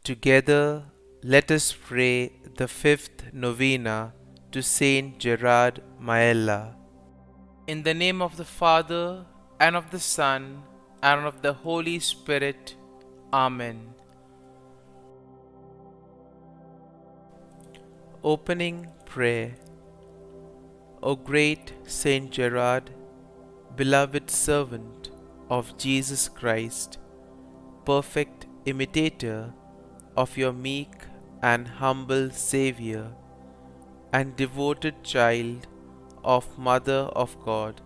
Together, let us pray the fifth novena to Saint Gerard Majella. In the name of the Father, and of the Son, and of the Holy Spirit. Amen. Opening Prayer. O great Saint Gerard, beloved servant of Jesus Christ, perfect imitator of your meek and humble Xavier, and devoted child of Mother of God,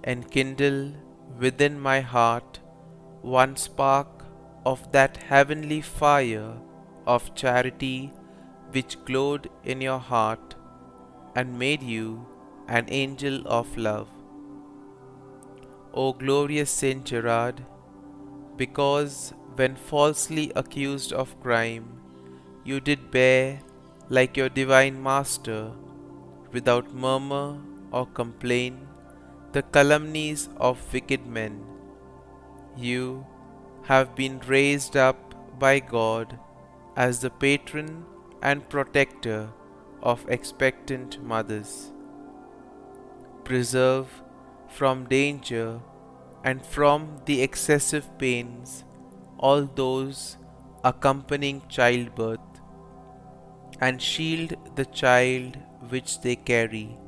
enkindle within my heart one spark of that heavenly fire of charity which glowed in your heart and made you an angel of love. O glorious Saint Gerard, because when falsely accused of crime, you did bear, like your divine Master, without murmur or complaint, the calumnies of wicked men. You have been raised up by God as the patron and protector of expectant mothers. Preserve from danger and from the excessive pains all those accompanying childbirth, and shield the child which they carry,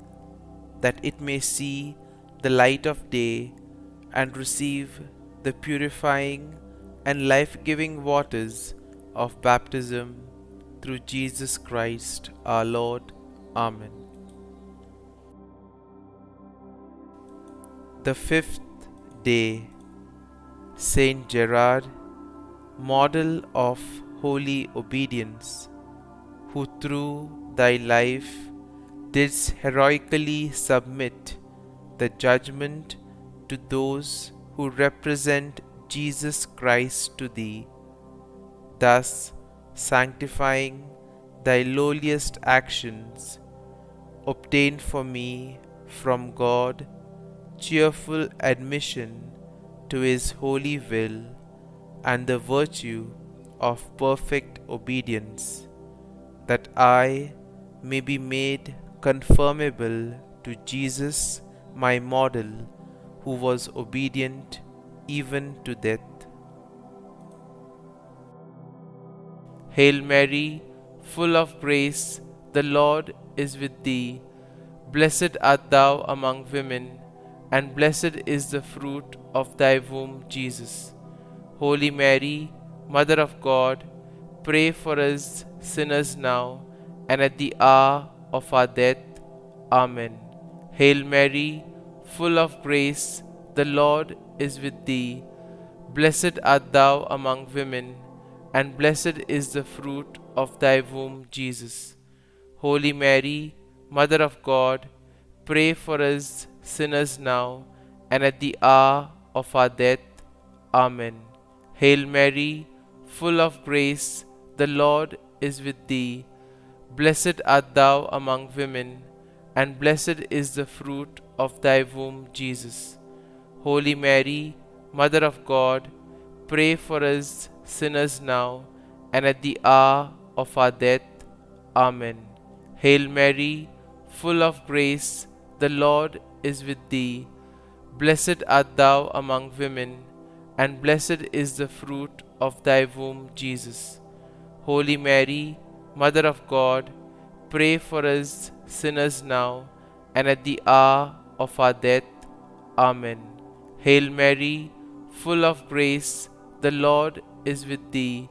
that it may see the light of day and receive the purifying and life-giving waters of baptism through Jesus Christ our Lord. Amen. The fifth day. Saint Gerard, model of holy obedience, who through thy life didst heroically submit the judgment to those who represent Jesus Christ to thee, thus sanctifying thy lowliest actions, obtain for me from God cheerful admission to His holy will and the virtue of perfect obedience, that I may be made conformable to Jesus my model, who was obedient even to death. Hail Mary, full of grace, the Lord is with thee. Blessed art thou among women, and blessed is the fruit of thy womb, Jesus. Holy Mary, Mother of God, pray for us sinners now and at the hour of our death. Amen. Hail Mary, full of grace, the Lord is with thee. Blessed art thou among women, and blessed is the fruit of thy womb, Jesus. Holy Mary, Mother of God, pray for us sinners now and at the hour of our death. Amen. Hail Mary, full of grace, the Lord is with thee. Blessed art thou among women, and blessed is the fruit of thy womb, Jesus. Holy Mary, Mother of God, pray for us sinners now and at the hour of our death. Amen. Hail Mary, full of grace, the Lord is with thee. Blessed art thou among women, and blessed is the fruit of thy womb, Jesus. Holy Mary, Mother of God, pray for us sinners now and at the hour of our death. Amen. Hail Mary, full of grace, the Lord is with thee.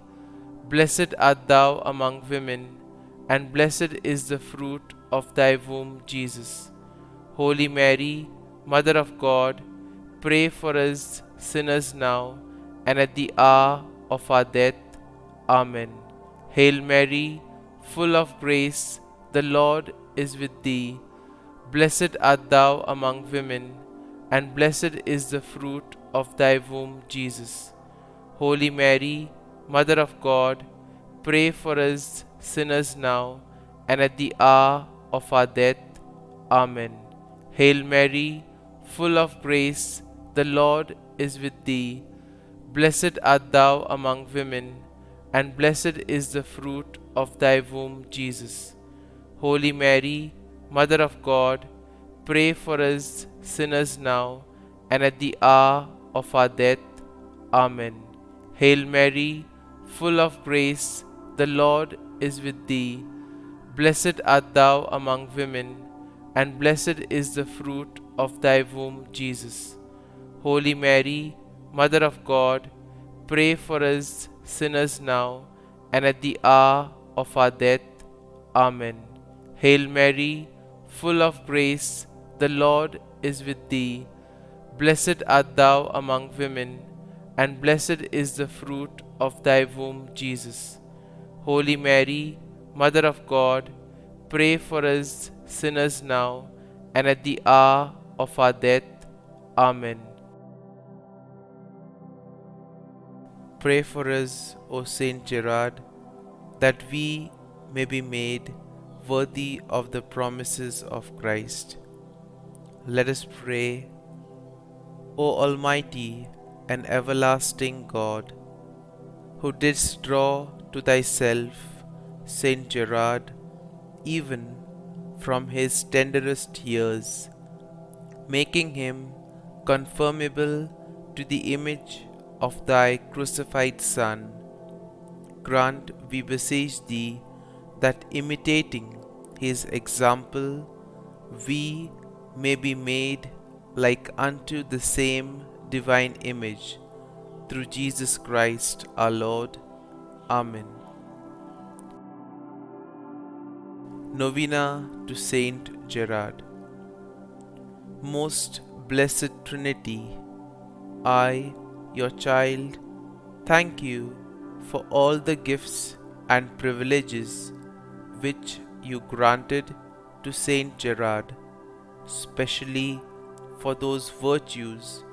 Blessed art thou among women, and blessed is the fruit of thy womb, Jesus. Holy Mary, Mother of God, pray for us sinners now and at the hour of our death. Amen. Hail Mary, full of grace, the Lord is with thee. Blessed art thou among women, and blessed is the fruit of thy womb, Jesus. Holy Mary, Mother of God, pray for us sinners now and at the hour of our death. Amen. Hail Mary, full of grace, the Lord is with thee. Blessed art thou among women, and blessed is the fruit of thy womb, Jesus. Holy Mary, Mother of God, pray for us sinners now and at the hour of our death. Amen. Hail Mary, full of grace, the Lord is with thee. Blessed art thou among women, and blessed is the fruit of thy womb, Jesus. Holy Mary, Mother of God, pray for us sinners now and at the hour of our death. Amen. Hail Mary, full of grace, the Lord is with thee. Blessed art thou among women, and blessed is the fruit of thy womb, Jesus. Holy Mary, Mother of God, pray for us sinners now and at the hour of our death. Amen. Pray for us, O Saint Gerard, that we may be made worthy of the promises of Christ. Let us pray. O Almighty and everlasting God, who didst draw to thyself Saint Gerard even from his tenderest years, making him conformable to the image of thy crucified Son, grant, we beseech thee, that imitating his example, we may be made like unto the same divine image, through Jesus Christ our Lord. Amen. Novena to Saint Gerard. Most Blessed Trinity, I, your child, thank you for all the gifts and privileges which you granted to Saint Gerard, specially for those virtues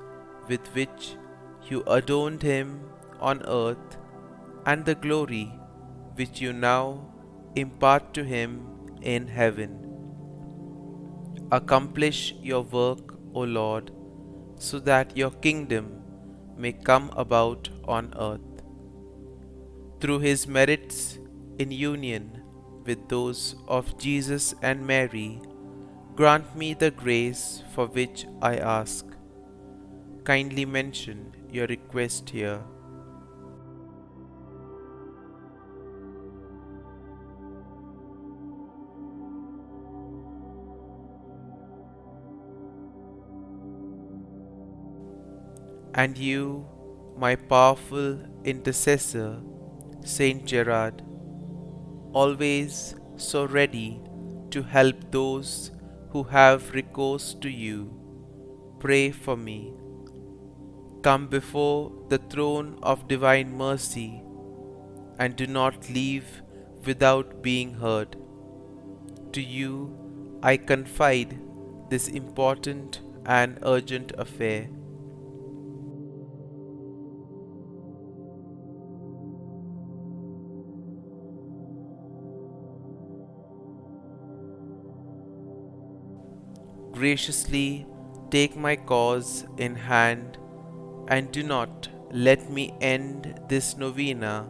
with which you adorned him on earth, and the glory which you now impart to him in heaven. Accomplish your work, O Lord, so that your kingdom may come about on earth. Through his merits in union with those of Jesus and Mary, grant me the grace for which I ask. Kindly mention your request here. And you, my powerful intercessor, Saint Gerard, always so ready to help those who have recourse to you, pray for me. Come before the throne of divine mercy, and do not leave without being heard. To you I confide this important and urgent affair. Graciously take my cause in hand, and do not let me end this novena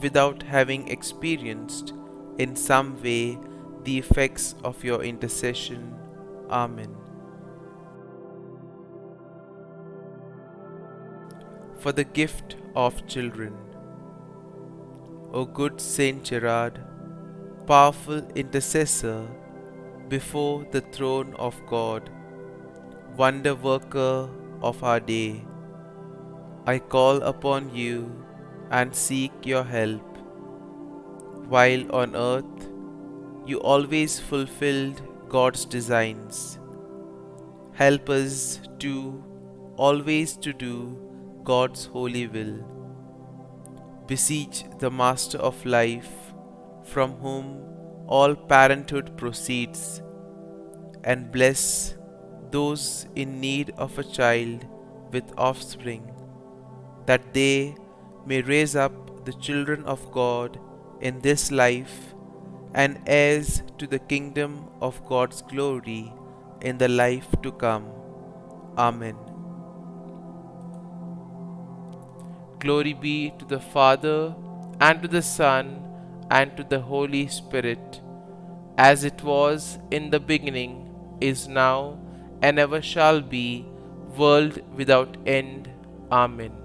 without having experienced in some way the effects of your intercession. Amen. For the gift of children. O good Saint Gerard, powerful intercessor before the throne of God, wonder worker of our day, I call upon you and seek your help. While on earth you always fulfilled God's designs, help us to always to do God's holy will. Beseech the Master of life, from whom all parenthood proceeds, and bless those in need of a child with offspring, that they may raise up the children of God in this life, and heirs to the kingdom of God's glory in the life to come. Amen. Glory be to the Father, and to the Son, and to the Holy Spirit, as it was in the beginning, is now, and ever shall be, world without end. Amen.